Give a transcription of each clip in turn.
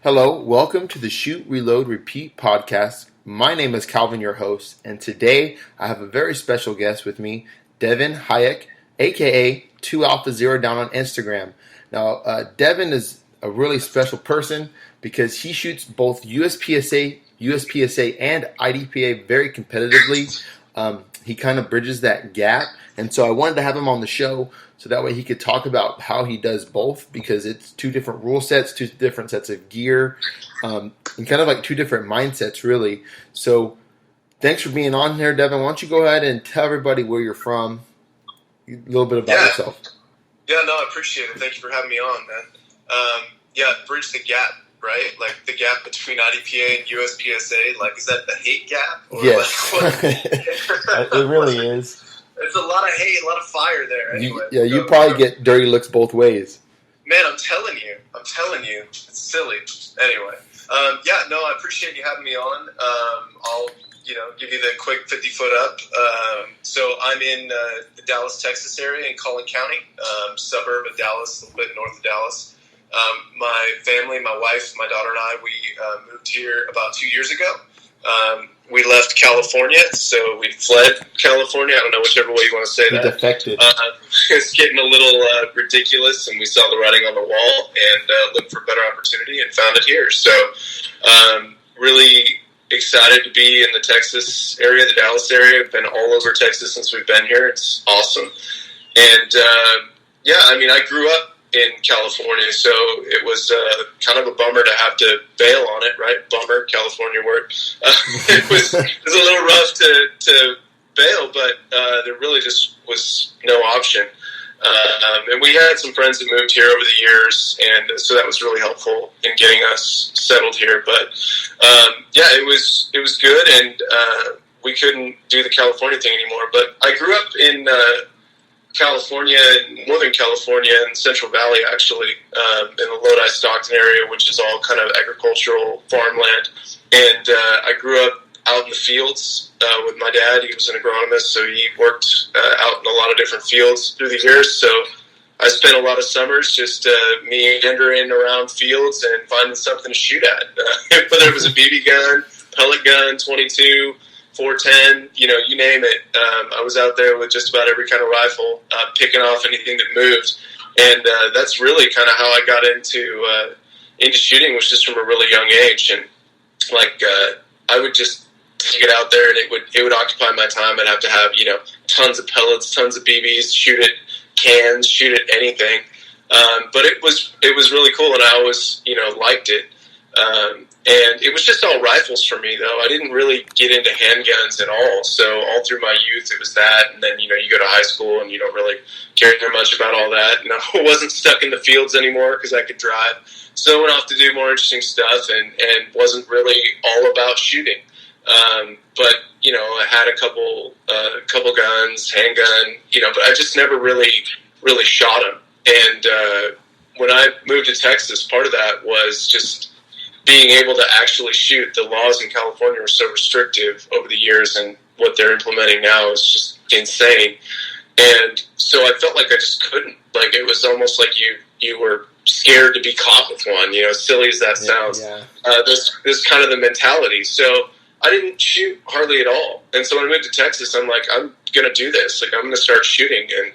Hello, welcome to the Shoot, Reload, Repeat podcast. My name is Calvin, your host, and today I have a very special guest with me, Devin, Hajek, aka 2 Alpha 0 Down on Instagram. Now, Devin is a really special person because he shoots both USPSA and IDPA very competitively. He kind of bridges that gap, and so I wanted to have him on the show so that way he could talk about how he does both, because it's two different rule sets, two different sets of gear, and kind of like two different mindsets, really. So thanks for being on here, Devin. Why don't you go ahead and tell everybody where you're from, a little bit about yourself. Yeah, no, I appreciate it. Thank you for having me on, man. Bridge the gap, right? Like the gap between IDPA and USPSA. Like, is that the hate gap? Or yes. It really is. There's a lot of hate, a lot of fire there. Anyway, you probably get dirty looks both ways. Man, I'm telling you. It's silly. Anyway, I appreciate you having me on. I'll, give you the quick 50-foot up. So I'm in the Dallas, Texas area in Collin County, suburb of Dallas, a little bit north of Dallas. My family, my wife, my daughter and I, we moved here about 2 years ago. We left California, so we fled California. I don't know whichever way you want to say that. Defected. It's getting a little ridiculous, and we saw the writing on the wall and looked for a better opportunity and found it here. So really excited to be in the Texas area, the Dallas area. I've been all over Texas since we've been here. It's awesome. And, I grew up in California, so it was kind of a bummer to have to bail on it, right? Bummer, California word. It was a little rough to bail, but there really just was no option. And we had some friends that moved here over the years, and so that was really helpful in getting us settled here. But it was good, and we couldn't do the California thing anymore. But I grew up in California, Northern California, and Central Valley, actually, in the Lodi, Stockton area, which is all kind of agricultural farmland. And I grew up out in the fields with my dad. He was an agronomist, so he worked out in a lot of different fields through the years. So I spent a lot of summers just meandering around fields and finding something to shoot at, whether it was a BB gun, pellet gun, 22, 410, you name it. I was out there with just about every kind of rifle, picking off anything that moved. And that's really kind of how I got into shooting, was just from a really young age. And I would just take it out there, and it would occupy my time. I'd have to have, tons of pellets, tons of BBs, shoot at cans, shoot at anything. But it was really cool, and I always, liked it. And it was just all rifles for me, though. I didn't really get into handguns at all. So all through my youth, it was that. And then, you go to high school and you don't really care much about all that. And I wasn't stuck in the fields anymore because I could drive. So I went off to do more interesting stuff and wasn't really all about shooting. But I had a couple guns, handgun, but I just never really shot them. And when I moved to Texas, part of that was just being able to actually shoot. The laws in California were so restrictive over the years, and what they're implementing now is just insane. And so I felt like I just couldn't. Like, it was almost like you were scared to be caught with one, as silly as that sounds. Yeah. This kind of the mentality. So I didn't shoot hardly at all. And so when I moved to Texas, I'm like, I'm going to do this. Like, I'm going to start shooting. And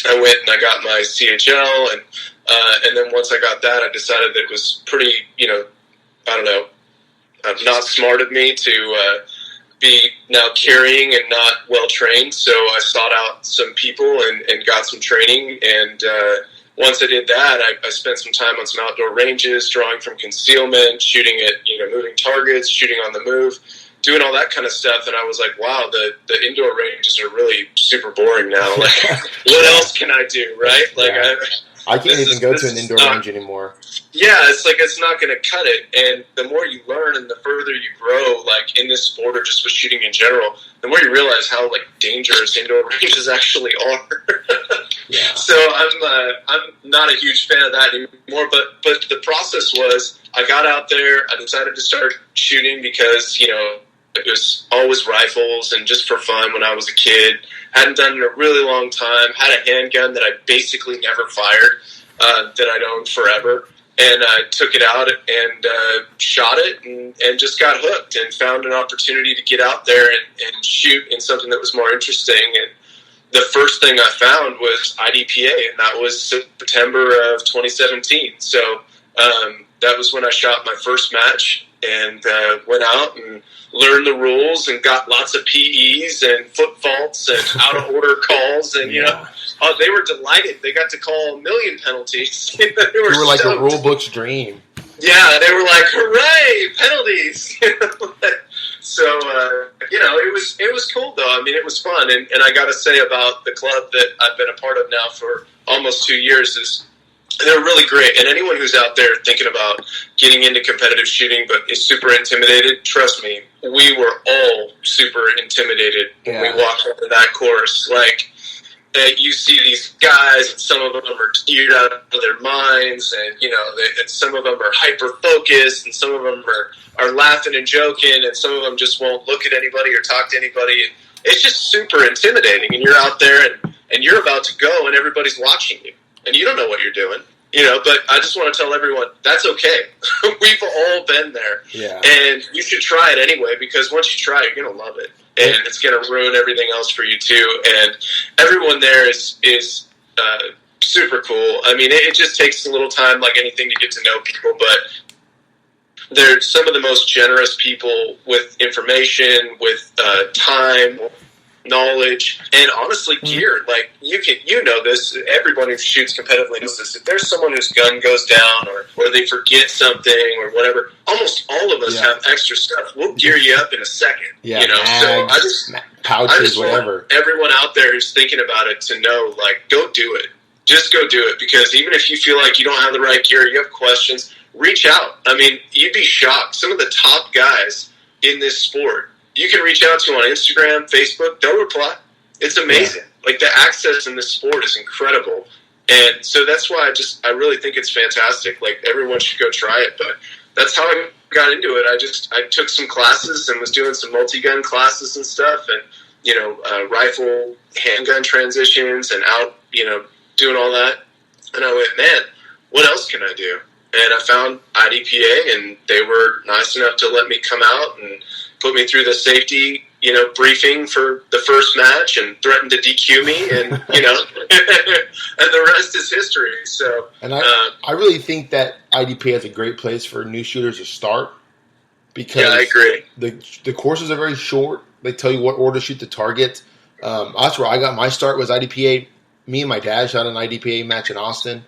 I went and I got my CHL, and then once I got that, I decided that it was pretty, I don't know, not smart of me to be now carrying and not well trained. So I sought out some people and got some training. And once I did that, I spent some time on some outdoor ranges, drawing from concealment, shooting at moving targets, shooting on the move, doing all that kind of stuff. And I was like, wow, the indoor ranges are really super boring now. Like, what else can I do, right? Like, yeah. I can't even go to an indoor range anymore. Yeah, it's not going to cut it. And the more you learn and the further you grow, like in this sport or just with shooting in general, the more you realize how dangerous indoor ranges actually are. Yeah. So I'm not a huge fan of that anymore. But the process was, I got out there, I decided to start shooting because it was always rifles and just for fun when I was a kid. Hadn't done it in a really long time. Had a handgun that I basically never fired, that I'd owned forever. And I took it out and shot it and just got hooked and found an opportunity to get out there and shoot in something that was more interesting. And the first thing I found was IDPA, and that was September of 2017. So that was when I shot my first match and went out and learned the rules and got lots of PEs and foot faults and out-of-order calls. And, they were delighted. They got to call a million penalties. They were like a rule book's dream. Yeah, they were like, hooray, penalties. So, it was cool, though. I mean, it was fun. And I got to say about the club that I've been a part of now for almost 2 years is they're really great. And anyone who's out there thinking about getting into competitive shooting but is super intimidated, trust me, we were all super intimidated when we walked onto that course. Like, you see these guys, and some of them are geared out of their minds, and and some of them are hyper focused, and some of them are laughing and joking, and some of them just won't look at anybody or talk to anybody. It's just super intimidating, and you're out there and you're about to go, and everybody's watching you, and you don't know what you're doing. But I just want to tell everyone, that's okay. We've all been there. Yeah. And you should try it anyway, because once you try it, you're going to love it. And it's going to ruin everything else for you, too. And everyone there is super cool. I mean, it just takes a little time, like anything, to get to know people. But they're some of the most generous people with information, with time, knowledge, and honestly gear. Like, you know this, everyone who shoots competitively knows this. If there's someone whose gun goes down or they forget something or whatever, almost all of us have extra stuff. We'll gear you up in a second. Yeah, so pouches, I just whatever. Want everyone out there who's thinking about it to know, like, go do it. Just go do it, because even if you feel like you don't have the right gear, you have questions, reach out. I mean, you'd be shocked. Some of the top guys in this sport, you can reach out to on Instagram, Facebook. They'll reply. It's amazing. Yeah. Like, the access in this sport is incredible. And so that's why I really think it's fantastic. Like, everyone should go try it. But that's how I got into it. I took some classes and was doing some multi-gun classes and stuff, and, rifle, handgun transitions, and out, doing all that. And I went, man, what else can I do? And I found IDPA, and they were nice enough to let me come out and put me through the safety, briefing for the first match, and threatened to DQ me, and, and the rest is history. So, and I really think that IDPA is a great place for new shooters to start, because I agree. The courses are very short. They tell you what order to shoot the target. That's where I got my start, was IDPA. Me and my dad shot an IDPA match in Austin.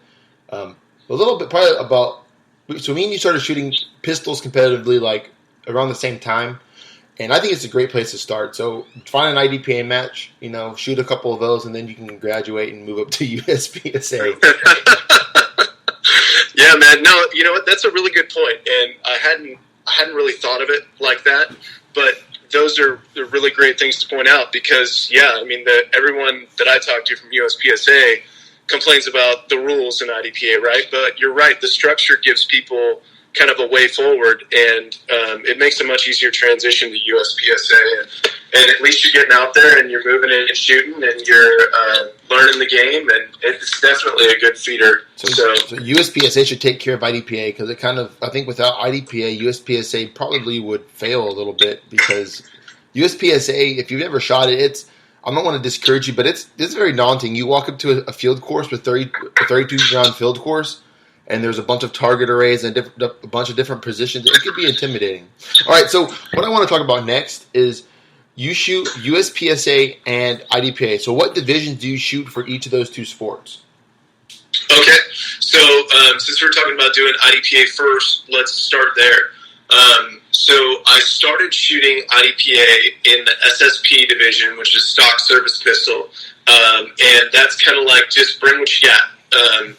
A little bit, probably about, so me and you started shooting pistols competitively like around the same time. And I think it's a great place to start. So find an IDPA match, shoot a couple of those, and then you can graduate and move up to USPSA. Yeah, man. No, you know what? That's a really good point. And I hadn't really thought of it like that. But those are really great things to point out, because, everyone that I talk to from USPSA complains about the rules in IDPA, right? But you're right. The structure gives people kind of a way forward, and it makes a much easier transition to USPSA. And at least you're getting out there and you're moving in and shooting, and you're learning the game, and it's definitely a good feeder. So USPSA should take care of IDPA, because it I think without IDPA, USPSA probably would fail a little bit, because USPSA, if you've ever shot it, I don't want to discourage you, but it's very daunting. You walk up to a field course with 32 round field course, and there's a bunch of target arrays and a bunch of different positions. It could be intimidating. All right, so what I want to talk about next is you shoot USPSA and IDPA. So what divisions do you shoot for each of those two sports? Okay, so since we're talking about doing IDPA first, let's start there. So I started shooting IDPA in the SSP division, which is stock service pistol, and that's kind of like just bring what you got. And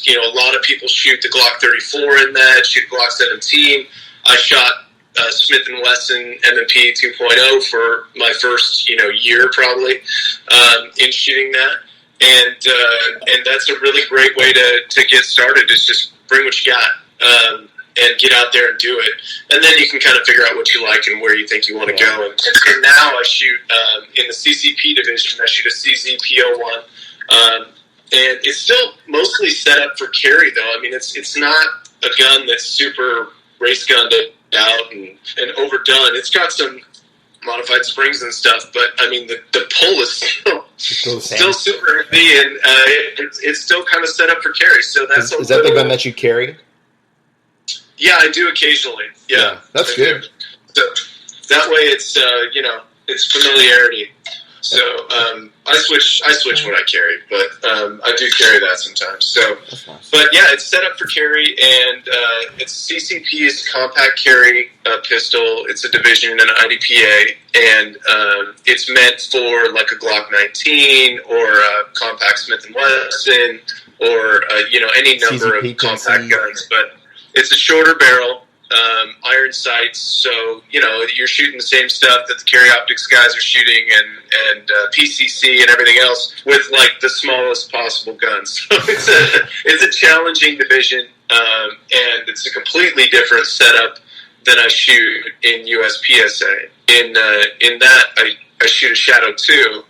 a lot of people shoot the Glock 34 in that, shoot Glock 17. I shot Smith & Wesson M&P 2.0 for my first year probably in shooting that, and that's a really great way to get started. Is just bring what you got. And get out there and do it. And then you can kind of figure out what you like and where you think you want to go. And now I shoot in the CCP division. I shoot a CZP01. And it's still mostly set up for carry, though. I mean, it's not a gun that's super race gunned out and overdone. It's got some modified springs and stuff, but I mean, the pull is still super heavy, and it's still kind of set up for carry. So that's is that the gun that you carry? Yeah, I do occasionally. Yeah, that's good. So that way, it's it's familiarity. So I switch what I carry, but I do carry that sometimes. So, nice. But yeah, it's set up for carry, and it's CCP's compact carry pistol. It's a division in IDPA, and it's meant for like a Glock 19 or a compact Smith & Wesson or any number CCP of compact guns. But it's a shorter barrel. Iron sights, so you're shooting the same stuff that the Carry Optics guys are shooting, and PCC and everything else with like the smallest possible guns. So it's a challenging division, and it's a completely different setup than I shoot in USPSA. In that I shoot a Shadow 2.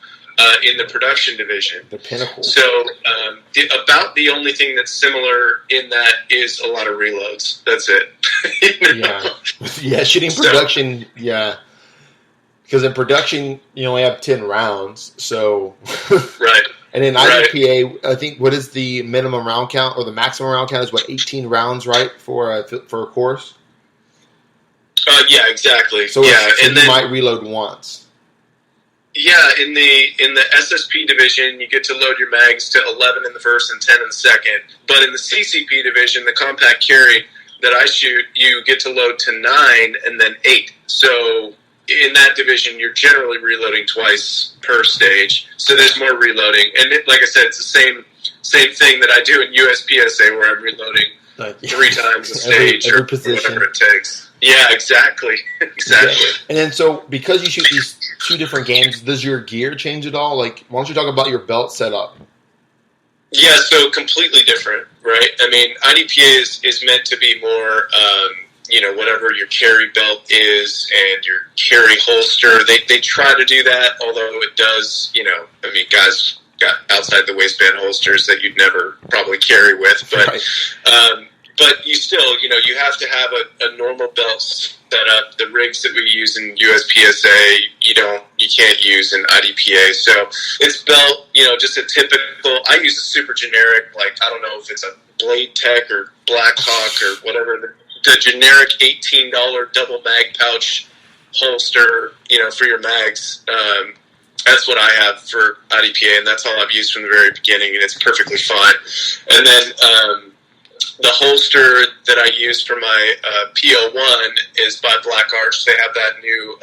In the production division. The pinnacle. So about the only thing that's similar in that is a lot of reloads. That's it. Yeah, shooting production, yeah. Because in production, you only have 10 rounds, so... Right. And in IDPA, I think, what is the minimum round count, or the maximum round count is, 18 rounds, right, for a course? Yeah, exactly. So, and you might reload once. Yeah, in the SSP division, you get to load your mags to 11 in the first and 10 in the second. But in the CCP division, the compact carry that I shoot, you get to load to 9 and then 8. So in that division, you're generally reloading twice per stage. So there's more reloading. And like I said, it's the same thing that I do in USPSA, where I'm reloading 3 times a stage every or position. Whatever it takes. Yeah, exactly. Exactly. Yeah. And then, so because you shoot these 2 different games, does your gear change at all? Like, why don't you talk about your belt setup? Yeah, so completely different, right? I mean, IDPA is meant to be more, whatever your carry belt is and your carry holster. They try to do that, although it does, guys got outside the waistband holsters that you'd never probably carry with, but. Right. But you still, you have to have a normal belt set up. The rigs that we use in USPSA, you can't use in IDPA. So it's belt, just a typical. I use a super generic, like, I don't know if it's a Blade Tech or Blackhawk or whatever, the generic $18 double mag pouch holster, for your mags. That's what I have for IDPA, and that's all I've used from the very beginning, and it's perfectly fine. And then the holster that I use for my PO1 is by Black Arch. They have that new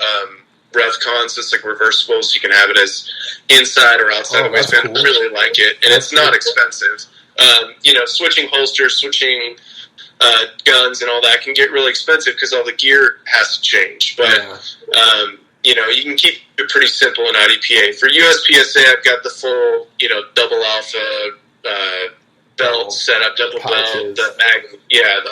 RevCon, so it's like reversible, so you can have it as inside or outside the waistband. Cool. I really like it, and it's not expensive. Switching holsters, switching guns and all that can get really expensive because all the gear has to change. But, you can keep it pretty simple in IDPA. For USPSA, I've got the full, double alpha belt set up, double belt, the mag,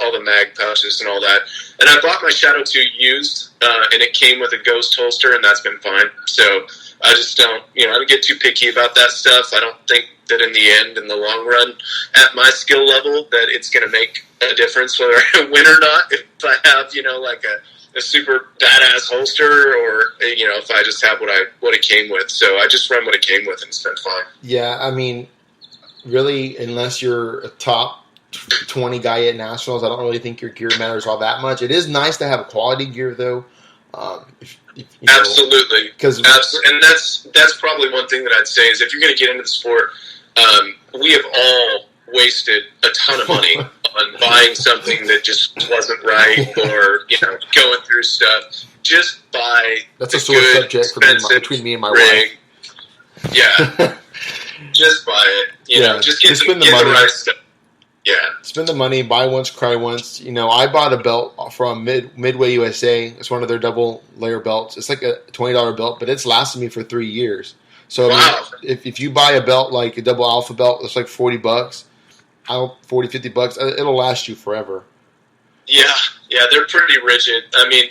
all the mag pouches and all that. And I bought my Shadow 2 used, and it came with a ghost holster, and that's been fine. So I just don't, I don't get too picky about that stuff. I don't think that in the end, in the long run, at my skill level, that it's going to make a difference whether I win or not. If I have, like a super badass holster, or if I just have what it came with. So I just run what it came with, and it's been fine. Yeah, I mean, really, unless you're a top 20 guy at nationals, I don't really think your gear matters all that much. It is nice to have a quality gear, though. Absolutely, and that's probably one thing that I'd say is if you're going to get into the sport, we have all wasted a ton of money on buying something that just wasn't right, or going through stuff. Just buy. That's a sore subject between me and my wife. Yeah, just buy it. Just get the right stuff. Yeah. Spend the money, buy once, cry once. I bought a belt from Midway USA. It's one of their double layer belts. It's like a $20 belt, but it's lasted me for 3 years. So wow. if you buy a belt like a double alpha belt, it's like $40, $50, it'll last you forever. Yeah, they're pretty rigid. I mean,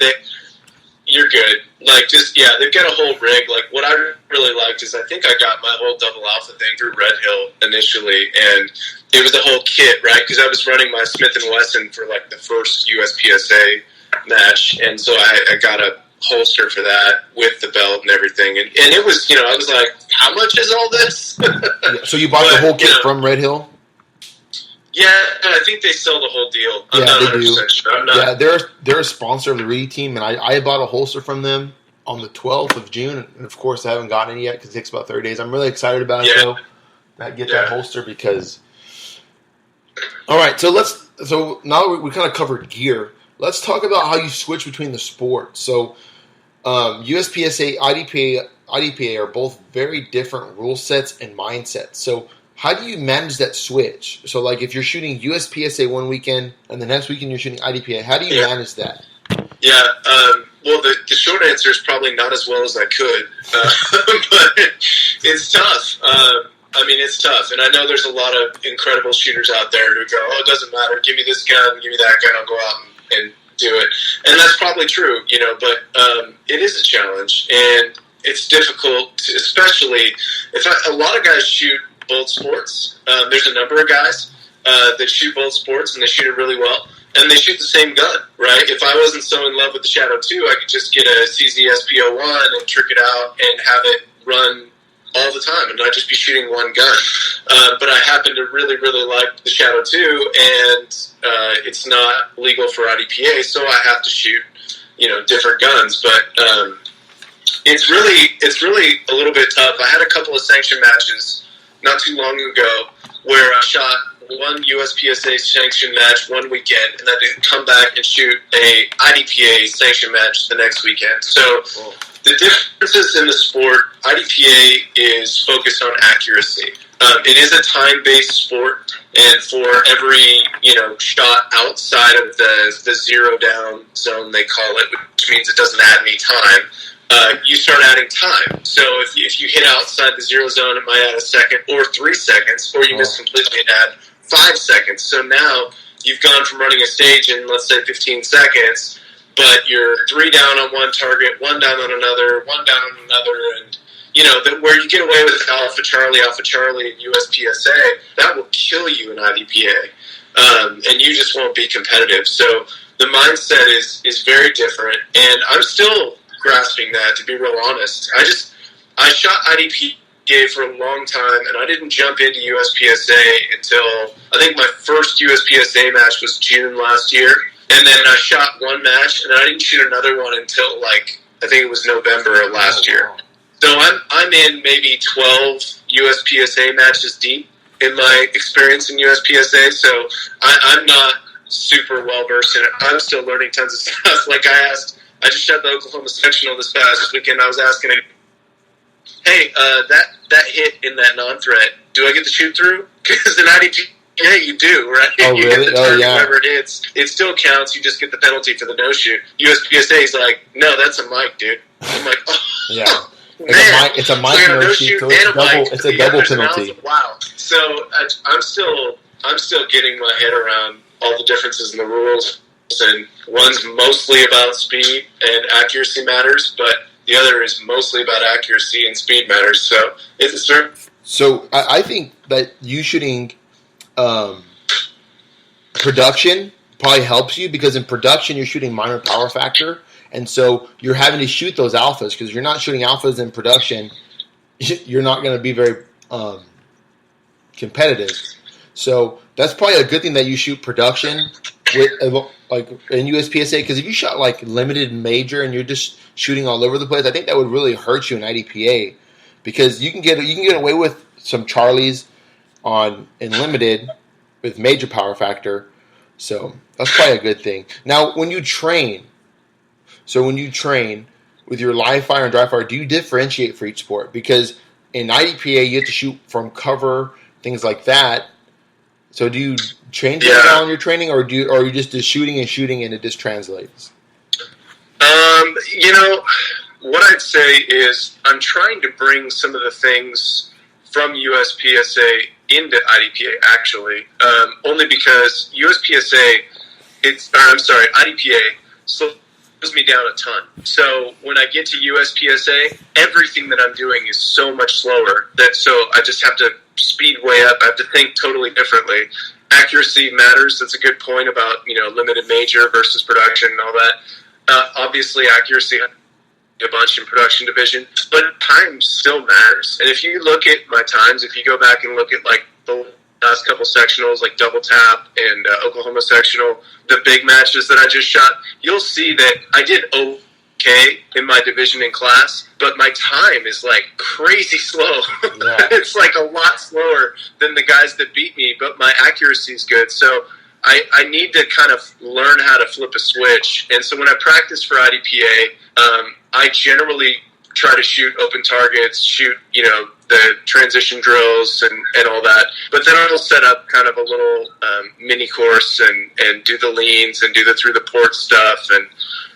you're good. Like, just, yeah, they've got a whole rig. Like, what I really liked is I think I got my whole double alpha thing through Red Hill initially, and it was the whole kit, right? Because I was running my Smith & Wesson for, like, the first USPSA match, and so I got a holster for that with the belt and everything. And it was, I was like, how much is all this? So you bought the whole kit from Red Hill? Yeah, I think they sell the whole deal. I'm yeah, not they 100% do. Sure. I'm not. Yeah, they're a sponsor of the Reed team, and I bought a holster from them on the 12th of June, and of course I haven't gotten it yet because it takes about 30 days. I'm really excited about it, though. That that holster because. All right, so now we kind of covered gear. Let's talk about how you switch between the sports. So, USPSA, IDPA are both very different rule sets and mindsets. So, how do you manage that switch? So, like, if you're shooting USPSA one weekend and the next weekend you're shooting IDPA, how do you manage that? Yeah, well, the short answer is probably not as well as I could, but it's tough. It's tough, and I know there's a lot of incredible shooters out there who go, "Oh, it doesn't matter. Give me this gun, give me that gun. I'll go out and do it." And that's probably true, But it is a challenge, and it's difficult, especially if a lot of guys shoot both sports. There's a number of guys that shoot both sports, and they shoot it really well. And they shoot the same gun, right? If I wasn't so in love with the Shadow 2, I could just get a CZ-SP01 and trick it out and have it run all the time and not just be shooting one gun. But I happen to really, really like the Shadow 2, and it's not legal for IDPA, so I have to shoot, different guns. But it's really a little bit tough. I had a couple of sanction matches not too long ago where I shot one USPSA sanction match one weekend, and then I'd come back and shoot a IDPA sanction match the next weekend. So the differences in the sport, IDPA is focused on accuracy. It is a time-based sport, and for every shot outside of the zero down zone, they call it, which means it doesn't add any time, you start adding time. So if you hit outside the zero zone, it might add a second or 3 seconds, or you miss completely and add 5 seconds. So now you've gone from running a stage in, let's say, 15 seconds, but you're 3 down on one target, 1 down on another, 1 down on another, and where you get away with Alpha Charlie in USPSA, that will kill you in IDPA, and you just won't be competitive. So the mindset is very different, and I'm still grasping that, to be real honest. I shot IDPA for a long time, and I didn't jump into USPSA until I think my first USPSA match was June last year, and then I shot one match, and I didn't shoot another one until I think it was November of last year. So I'm in maybe 12 USPSA matches deep in my experience in USPSA, so I'm not super well versed in it. I'm still learning tons of stuff. I just shot the Oklahoma sectional this past weekend. I was asking him, "Hey, that hit in that non-threat, do I get to shoot through?" Because in IDPA, you do, right? Oh, you really? get the target wherever it hits. It still counts. You just get the penalty for the no-shoot. USPSA is like, "No, that's a mic, dude." I'm like, "Oh, yeah." It's a mic so no-shoot, so it's a double penalty. Wow. So I'm still getting my head around all the differences in the rules, and one's mostly about speed and accuracy matters, but the other is mostly about accuracy and speed matters. So it's So I think that you shooting production probably helps you, because in production you're shooting minor power factor, and so you're having to shoot those alphas, because you're not shooting alphas in production. You're not going to be very competitive. So that's probably a good thing that you shoot production with in USPSA, because if you shot limited major and you're just shooting all over the place, I think that would really hurt you in IDPA, because you can get away with some Charlies in limited with major power factor. So that's probably a good thing. Now, when you train with your live fire and dry fire, do you differentiate for each sport? Because in IDPA you have to shoot from cover, things like that. So do you change that on your training, or are you just shooting and it just translates? What I'd say is I'm trying to bring some of the things from USPSA into IDPA, actually, only because IDPA me down a ton. So when I get to USPSA, everything that I'm doing is so much slower so I just have to speed way up. I have to think totally differently. Accuracy matters. That's a good point about, limited major versus production and all that. Obviously, accuracy a bunch in production division, but time still matters. And if you look at my times, if you go back and look at like the last couple sectionals, like double tap and Oklahoma sectional, the big matches that I just shot, you'll see that I did okay in my division in class, but my time is like crazy slow. Yeah. It's like a lot slower than the guys that beat me, but my accuracy is good. So I need to kind of learn how to flip a switch. And so when I practice for IDPA, I generally try to shoot open targets, shoot, the transition drills and all that. But then I'll set up kind of a little mini course and do the leans and do the through the port stuff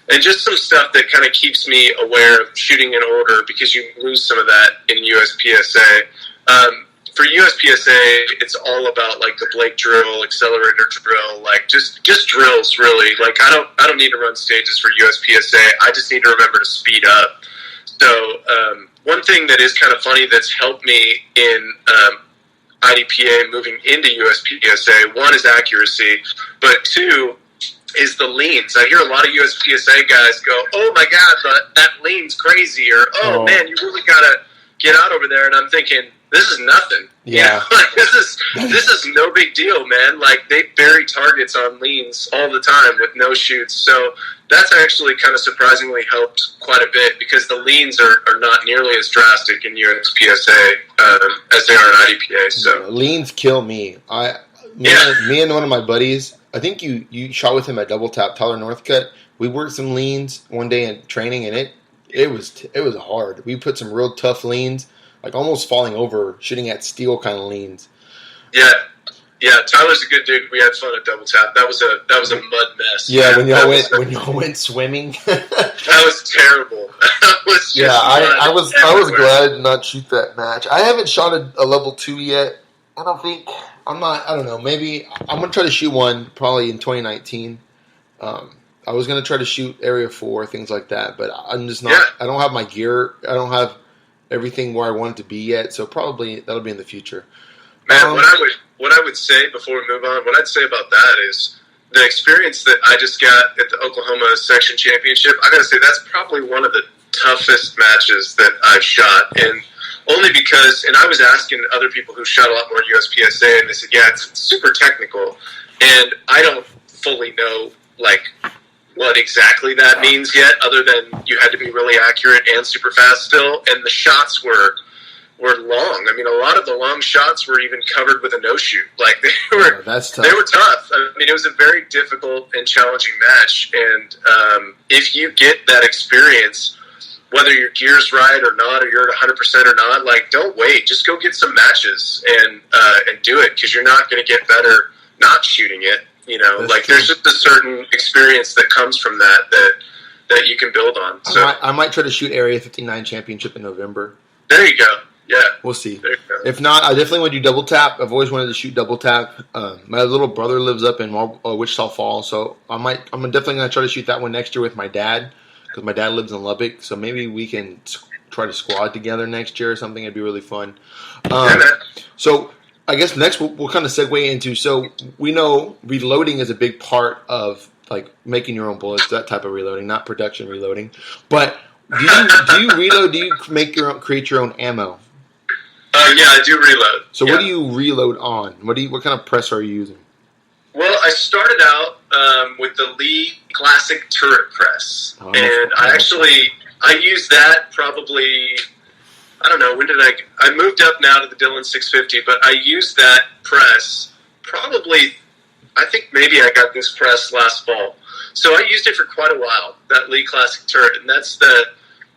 and just some stuff that kind of keeps me aware of shooting in order, because you lose some of that in USPSA. For USPSA, it's all about like the Blake drill, accelerator drill, like just drills really. Like I don't need to run stages for USPSA. I just need to remember to speed up. So one thing that is kind of funny that's helped me in IDPA moving into USPSA, one is accuracy, but two is the leans. I hear a lot of USPSA guys go, "Oh my God, that lean's crazy," or "Oh man, you really gotta get out over there." And I'm thinking, this is nothing. Yeah. Like this is no big deal, man. Like they bury targets on leans all the time with no shoots. So that's actually kind of surprisingly helped quite a bit, because the leans are not nearly as drastic in USPSA as they are in IDPA. So leans kill me. Me and one of my buddies, I think you shot with him at Double Tap, Tyler Northcutt. We worked some leans one day in training, and it was hard. We put some real tough leans, like almost falling over, shooting at steel kind of leans. Yeah, Tyler's a good dude. We had fun at Double Tap. That was a mud mess. Yeah, when y'all went swimming. That was terrible. That was just I was glad to not shoot that match. I haven't shot a level 2 yet. I don't know. Maybe I'm gonna try to shoot one probably in 2019. I was gonna try to shoot Area 4, things like that, but I'm just not. Yeah. I don't have my gear. I don't have everything where I want it to be yet. So probably that'll be in the future. Man, what I would say before we move on, what I'd say about that is the experience that I just got at the Oklahoma Section Championship. I gotta say that's probably one of the toughest matches that I've shot, and only because, and I was asking other people who shot a lot more USPSA, and they said, yeah, it's super technical, and I don't fully know like what exactly that means yet, other than you had to be really accurate and super fast still, and the shots were long. I mean, a lot of the long shots were even covered with a no-shoot. Like, they were tough. They were tough. I mean, it was a very difficult and challenging match, and if you get that experience, whether your gear's right or not, or you're at 100% or not, like, don't wait. Just go get some matches and do it, because you're not going to get better not shooting it. That's like, true. There's just a certain experience that comes from that you can build on. So I might try to shoot Area 59 Championship in November. There you go. Yeah. We'll see. If not, I definitely want to do Double Tap. I've always wanted to shoot Double Tap. My little brother lives up in Wichita Falls, so I'm definitely going to try to shoot that one next year with my dad, because my dad lives in Lubbock, so maybe we can try to squad together next year or something. It'd be really fun. So I guess next we'll kind of segue into, so we know reloading is a big part of like making your own bullets, that type of reloading, not production reloading. But do you reload? Do you create your own ammo? Yeah, I do reload. So what do you reload on? What kind of press are you using? Well, I started out with the Lee Classic Turret Press, and I used that probably, I don't know, when did I moved up now to the Dillon 650, but I used that press probably, I think maybe I got this press last fall. So I used it for quite a while, that Lee Classic Turret, and that's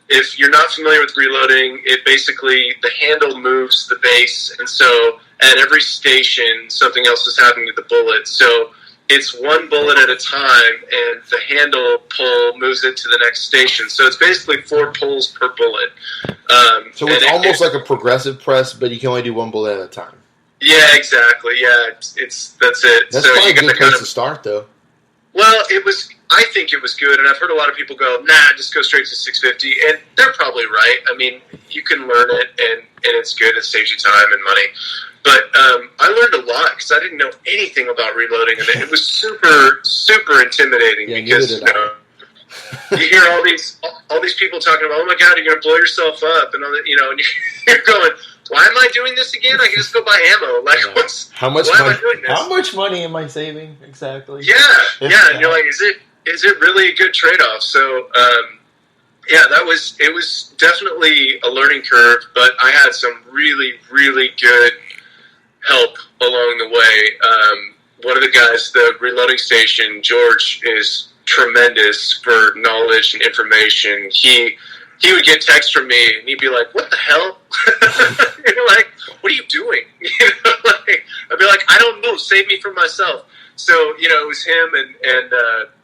if you're not familiar with reloading, it basically, the handle moves the base, and so at every station, something else is happening to the bullet. So it's one bullet at a time, and the handle pull moves it to the next station. So it's basically 4 pulls per bullet. So it's almost like a progressive press, but you can only do one bullet at a time. Yeah, exactly. Yeah, that's it. That's so probably you a good place to start, though. Well, it was I think it was good, and I've heard a lot of people go, nah, just go straight to 650, and they're probably right. I mean, you can learn it, and it's good. It saves you time and money. But I learned a lot because I didn't know anything about reloading, and it was super, super intimidating because you hear all these people talking about, oh my God, you're going to blow yourself up, and all that, and you're going, why am I doing this again? I can just go buy ammo. Like, how much why money? Am I doing this? How much money am I saving exactly? Yeah, and you're like, is it really a good trade-off? So, it was definitely a learning curve, but I had some really, really good help along the way. One of the guys, the reloading station, George, is tremendous for knowledge and information. He would get texts from me, and he'd be like, what the hell? Like, what are you doing? I'd be like, I don't know, save me from myself. So, it was him and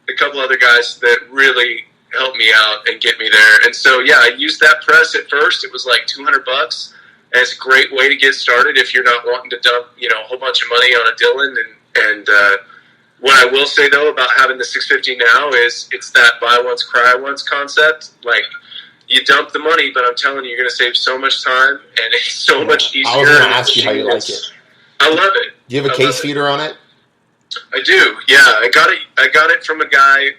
a couple other guys that really helped me out and get me there. And so, I used that press at first. It was like $200, and it's a great way to get started if you're not wanting to dump, a whole bunch of money on a Dillon. And what I will say, though, about having the 650 now is it's that buy once, cry once concept. Like, you dump the money, but I'm telling you, you're going to save so much time, and it's so much easier. I was going to ask you how you like it. I love it. Do you have a case feeder on it? I do, yeah. I got it from a guy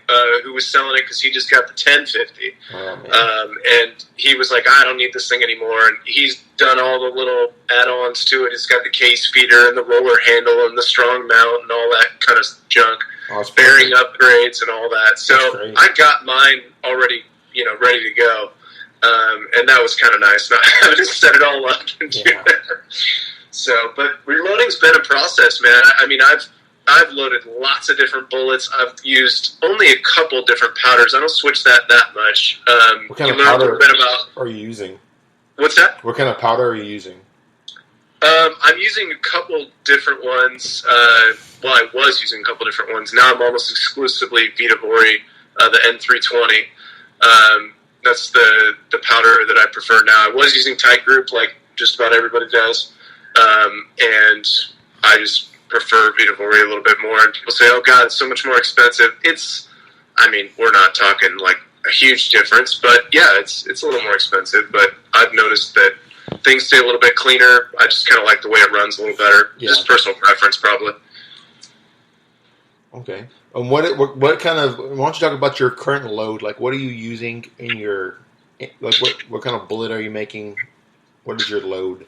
who was selling it because he just got the 1050. And he was like, I don't need this thing anymore. And he's done all the little add-ons to it. It's got the case feeder and the roller handle and the strong mount and all that kind of junk. Bearing upgrades and all that. So I got mine already, ready to go. And that was kind of nice, not having to set it all up and do that. So, but reloading's been a process, man. I mean, I've loaded lots of different bullets. I've used only a couple different powders. I don't switch that much. What kind of powder are you using? What's that? What kind of powder are you using? I'm using a couple different ones. I was using a couple different ones. Now I'm almost exclusively Vita Vori, the N320. That's the powder that I prefer now. I was using Tight Group like just about everybody does. And I just prefer Vita Vori a little bit more. And people say, oh God, it's so much more expensive. We're not talking like a huge difference, but yeah, it's a little more expensive, but I've noticed that things stay a little bit cleaner. I just kind of like the way it runs a little better. Yeah. Just personal preference, probably. Okay. And what kind of, why don't you talk about your current load? Like, what are you using in your, like, what kind of bullet are you making? What is your load?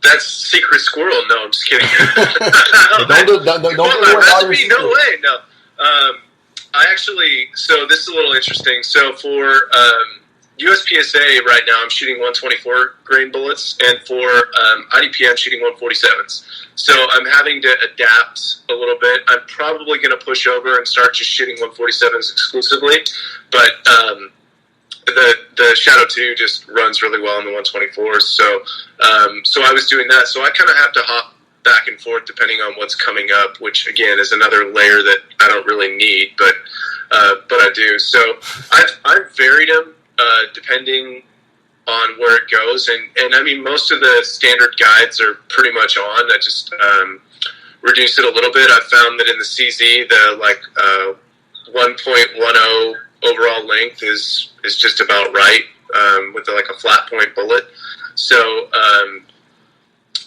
That's Secret Squirrel. No, I'm just kidding. Don't recipe? No way. No. So this is a little interesting. So for USPSA right now, I'm shooting 124 grain bullets, and for IDPA, I'm shooting 147s. So I'm having to adapt a little bit. I'm probably going to push over and start just shooting 147s exclusively, but the Shadow 2 just runs really well in the 124s. So I was doing that. So I kind of have to hop back and forth depending on what's coming up, which again is another layer that I don't really need, but I do. So I've varied them depending on where it goes, and I mean most of the standard guides are pretty much on. I just reduce it a little bit. I found that in the CZ the 1.10 overall length is just about right with a flat point bullet. So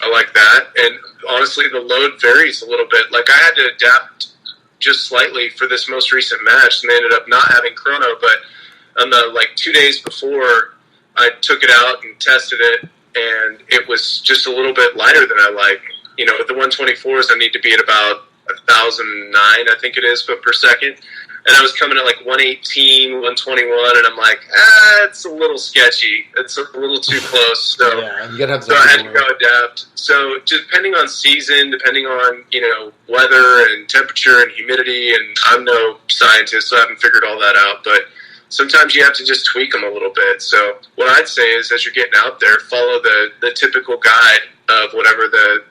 I like that, and honestly the load varies a little bit. Like I had to adapt just slightly for this most recent match, and they ended up not having chrono, but on the 2 days before I took it out and tested it, and it was just a little bit lighter than I like. With the 124s I need to be at about 1,009 I think it is foot per second. And I was coming at 118, 121, and I'm like, it's a little sketchy. It's a little too close. So, yeah, you gotta have so I had to go adapt. So depending on season, depending on, weather and temperature and humidity, and I'm no scientist, so I haven't figured all that out, but sometimes you have to just tweak them a little bit. So what I'd say is as you're getting out there, follow the typical guide of whatever the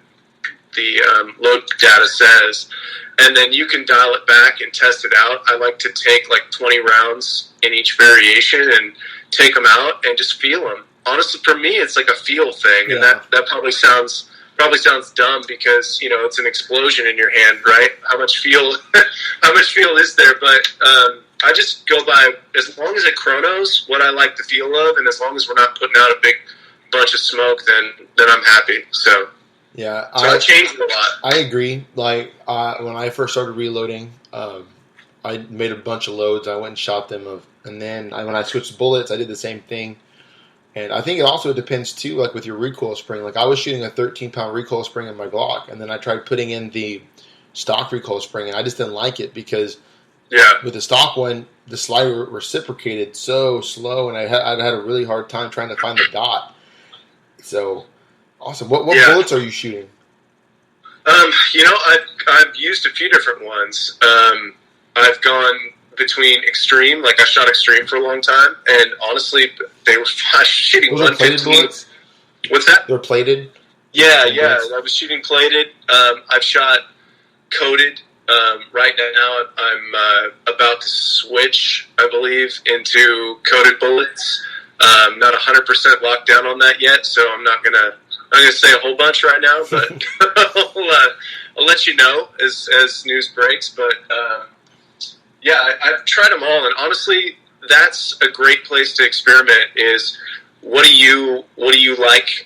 load data says, and then you can dial it back and test it out. I like to take 20 rounds in each variation and take them out and just feel them. Honestly, for me, it's like a feel thing, and that probably sounds probably sounds dumb because, it's an explosion in your hand, right? How much feel is there? But I just go by, as long as it chronos what I like the feel of, and as long as we're not putting out a big bunch of smoke, then I'm happy. So yeah, I changed a lot. I agree. Like when I first started reloading, I made a bunch of loads. I went and shot them, and then when I switched bullets, I did the same thing. And I think it also depends too, like with your recoil spring. Like I was shooting a 13-pound recoil spring in my Glock, and then I tried putting in the stock recoil spring, and I just didn't like it because with the stock one, the slide reciprocated so slow, and I had a really hard time trying to find the dot. So awesome. What bullets are you shooting? I've used a few different ones. I've gone between extreme, like I shot extreme for a long time, and honestly, they were shooting 115. What's that? They're plated? Yeah, I was shooting plated. I've shot coated. Right now, I'm about to switch, I believe, into coated bullets. Not 100% locked down on that yet, so I'm not gonna say a whole bunch right now, but I'll let you know as news breaks. But I've tried them all, and honestly, that's a great place to experiment. Is what do you like?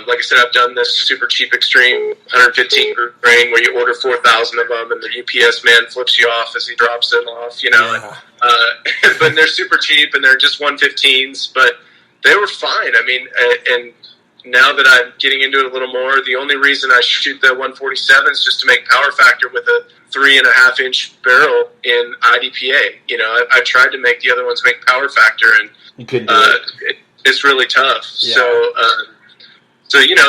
Like I said, I've done this super cheap extreme 115 group grain where you order 4,000 of them, and the UPS man flips you off as he drops them off. But they're super cheap, and they're just 115s, but they were fine. I mean, and now that I'm getting into it a little more, the only reason I shoot the 147 is just to make power factor with a 3.5-inch barrel in IDPA. I tried to make the other ones make power factor, and you couldn't do it. It's really tough. Yeah. So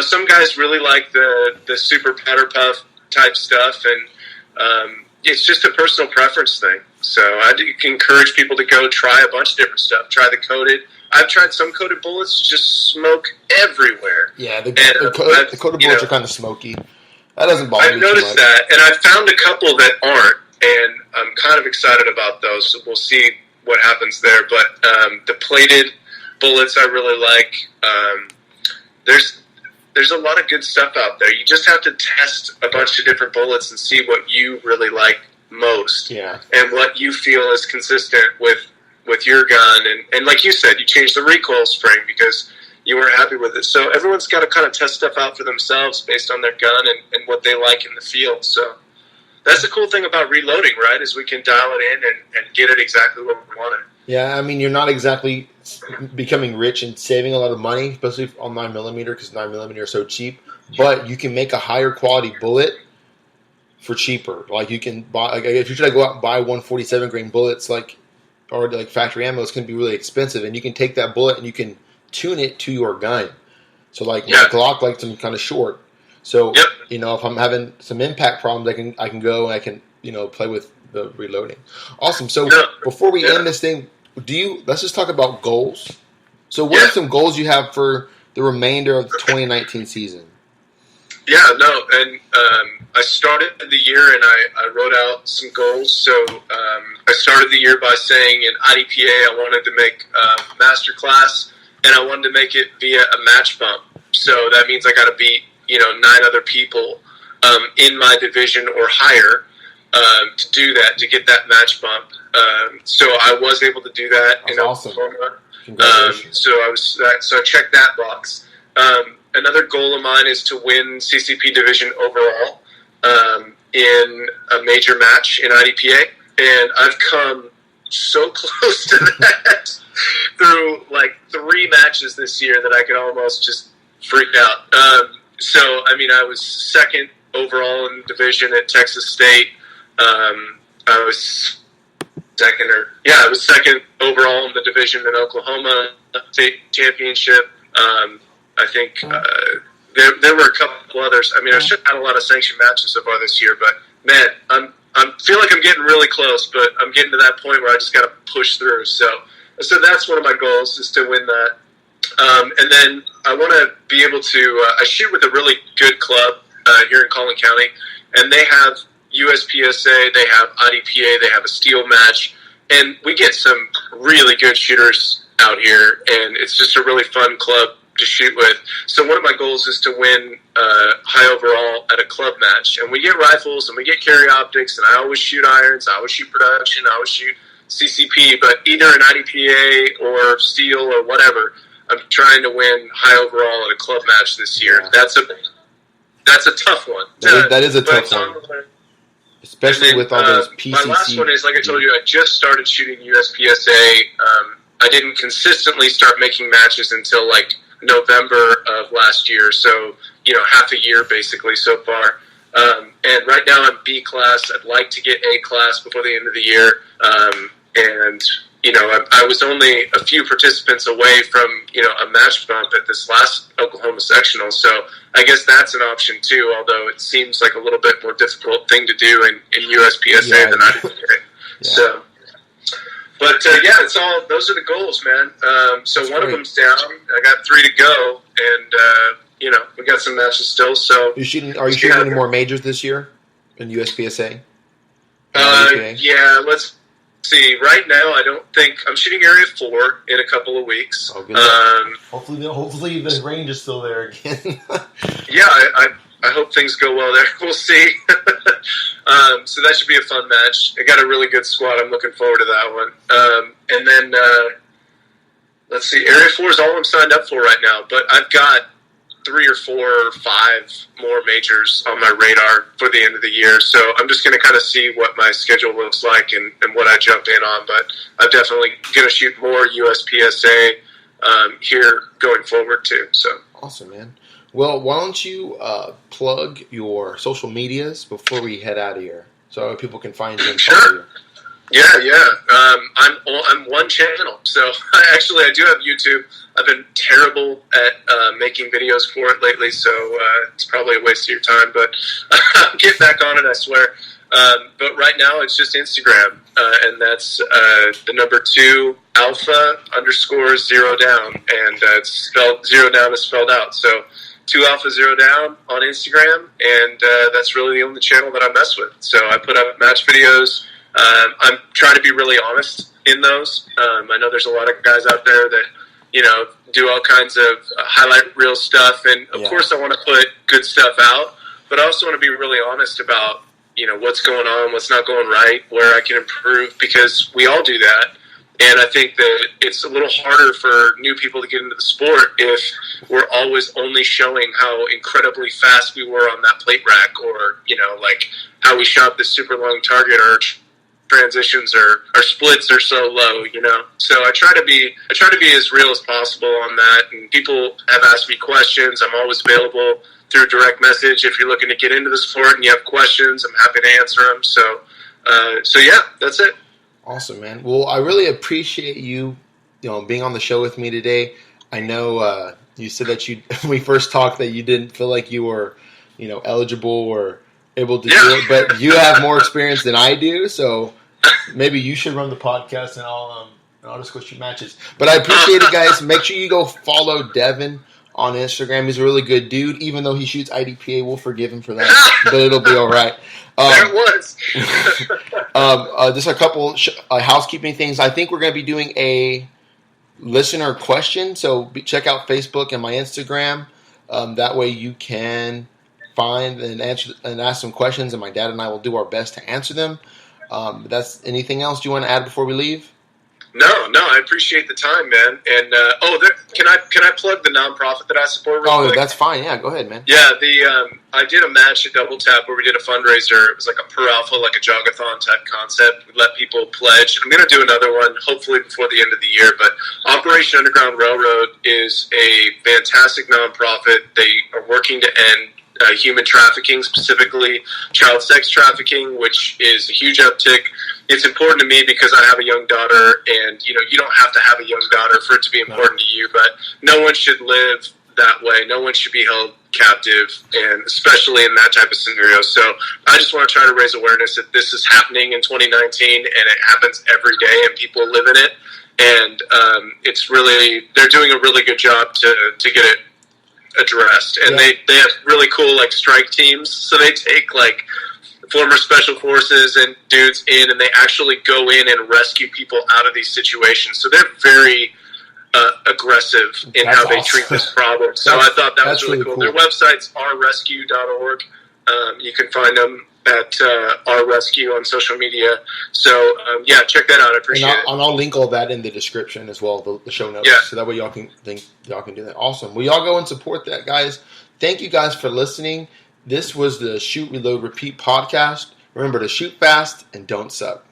some guys really like the super powder puff type stuff, and it's just a personal preference thing. So I'd encourage people to go try a bunch of different stuff. Try the coated. I've tried some coated bullets, just smoke everywhere. Yeah, the coated bullets are kind of smoky. That doesn't bother me I've noticed too much. that, and I've found a couple that aren't, and I'm kind of excited about those. So we'll see what happens there. But the plated bullets I really like. There's a lot of good stuff out there. You just have to test a bunch of different bullets and see what you really like most. Yeah. And what you feel is consistent with your gun. And like you said, you changed the recoil spring because you weren't happy with it. So everyone's got to kind of test stuff out for themselves based on their gun and what they like in the field. So that's the cool thing about reloading, right, is we can dial it in and get it exactly what we want it. Yeah, I mean, you're not exactly becoming rich and saving a lot of money, especially on 9mm, because 9mm are so cheap. But you can make a higher quality bullet for cheaper. Like you can buy, if you try to go out and buy 147 grain bullets, or factory ammo, it's going to be really expensive. And you can take that bullet and you can tune it to your gun. So my Glock likes them kind of short. So if I'm having some impact problems, I can go and I can play with the reloading. Awesome. So before we end this thing, let's just talk about goals. So what are some goals you have for the remainder of the 2019 season? Yeah, no, and I started the year and I wrote out some goals. So I started the year by saying in IDPA I wanted to make a master class, and I wanted to make it via a match bump. So that means I got to beat 9 other people in my division or higher to do that, to get that match bump. So I was able to do that. That's awesome. Oklahoma. Congratulations. So I checked that box. Another goal of mine is to win CCP division overall in a major match in IDPA, and I've come so close to that through 3 matches this year that I could almost just freak out. So I mean, I was second overall in the division at Texas State. I was second overall in the division in Oklahoma State Championship. I think there were a couple others. I mean, I should have had a lot of sanctioned matches so far this year, but man, I feel like I'm getting really close, but I'm getting to that point where I just got to push through. So that's one of my goals, is to win that. And then I want to be able to. I shoot with a really good club here in Collin County, and they have USPSA, they have IDPA, they have a steel match, and we get some really good shooters out here, and it's just a really fun club to shoot with. So one of my goals is to win high overall at a club match. And we get rifles and we get carry optics, and I always shoot irons, I always shoot production, I always shoot CCP, but either an IDPA or steel or whatever, I'm trying to win high overall at a club match this year. Yeah. That's a tough one. That is a tough one. Especially with all those PCC. My last one is, like I told you, I just started shooting USPSA. I didn't consistently start making matches until like November of last year. So, half a year basically so far. And right now I'm B class. I'd like to get A class before the end of the year. I was only a few participants away from, a match bump at this last Oklahoma sectional. So I guess that's an option too, although it seems like a little bit more difficult thing to do in USPSA than IDPA. Yeah. So, but it's all, those are the goals, man. So that's one of them's down. I got 3 to go, and, we got some matches still. So are you shooting any more majors this year in USPSA? Yeah, let's see. Right now, I don't think I'm shooting Area 4 in a couple of weeks. Oh, good. Hopefully the range is still there again. Yeah, I hope things go well there. We'll see. So that should be a fun match. I got a really good squad. I'm looking forward to that one. And then let's see. Area 4 is all I'm signed up for right now, but I've got 3 or 4 or 5 more majors on my radar for the end of the year. So I'm just going to kind of see what my schedule looks like and what I jump in on. But I'm definitely going to shoot more USPSA here going forward too. So awesome, man. Well, why don't you plug your social medias before we head out of here, so people can find you and follow you? Yeah. I'm one channel, so I do have YouTube. I've been terrible at making videos for it lately, so it's probably a waste of your time. But I'll get back on it, I swear. But right now, it's just Instagram, and that's the number 2 alpha_0 down, and it's spelled 0 down is spelled out. So 2 alpha 0 down on Instagram, and that's really the only channel that I mess with. So I put up match videos. I'm trying to be really honest in those. I know there's a lot of guys out there that, do all kinds of highlight reel stuff. And, of course, I want to put good stuff out. But I also want to be really honest about, what's going on, what's not going right, where I can improve, because we all do that. And I think that it's a little harder for new people to get into the sport if we're always only showing how incredibly fast we were on that plate rack, or, like how we shot this super long target, or transitions or our splits are so low, So I try to be as real as possible on that. And people have asked me questions. I'm always available through direct message. If you're looking to get into the sport and you have questions, I'm happy to answer them. So yeah, that's it. Awesome, man. Well, I really appreciate you, being on the show with me today. I know you said that when we first talked, that you didn't feel like you were, eligible or able to do it, but you have more experience than I do, so maybe you should run the podcast and I'll just go shoot matches. But I appreciate it, guys. Make sure you go follow Devin on Instagram. He's a really good dude. Even though he shoots IDPA, we'll forgive him for that, but it'll be all right. There it was. Just a couple housekeeping things. I think we're going to be doing a listener question, so check out Facebook and my Instagram. That way you can find and answer and ask some questions, and my dad and I will do our best to answer them. That's anything else you want to add before we leave? No, I appreciate the time, man. And can I plug the nonprofit that I support real quick? That's fine. Yeah, go ahead, man. Yeah, I did a match at Double Tap where we did a fundraiser. It was like a per alpha, like a jogathon type concept. We let people pledge. I'm going to do another one, hopefully before the end of the year. But Operation Underground Railroad is a fantastic nonprofit. They are working to end human trafficking, specifically child sex trafficking, which is a huge uptick. It's important to me because I have a young daughter, and you don't have to have a young daughter for it to be important to you, but no one should live that way. No one should be held captive, and especially in that type of scenario. So I just want to try to raise awareness that this is happening in 2019, and it happens every day, and people live in it. And they're doing a really good job to get it addressed. And they have really cool strike teams. So they take former special forces and dudes in, and they actually go in and rescue people out of these situations. So they're very aggressive in That's how they awesome. treat this problem. So I thought that was really cool. Their website's rrescue.org. You can find them at rrescue on social media. So, check that out. I appreciate it. And I'll link all that in the description as well, the show notes. Yeah. So that way y'all can do that. Awesome. Well, y'all go and support that, guys. Thank you guys for listening. This was the Shoot, Reload, Repeat podcast. Remember to shoot fast and don't suck.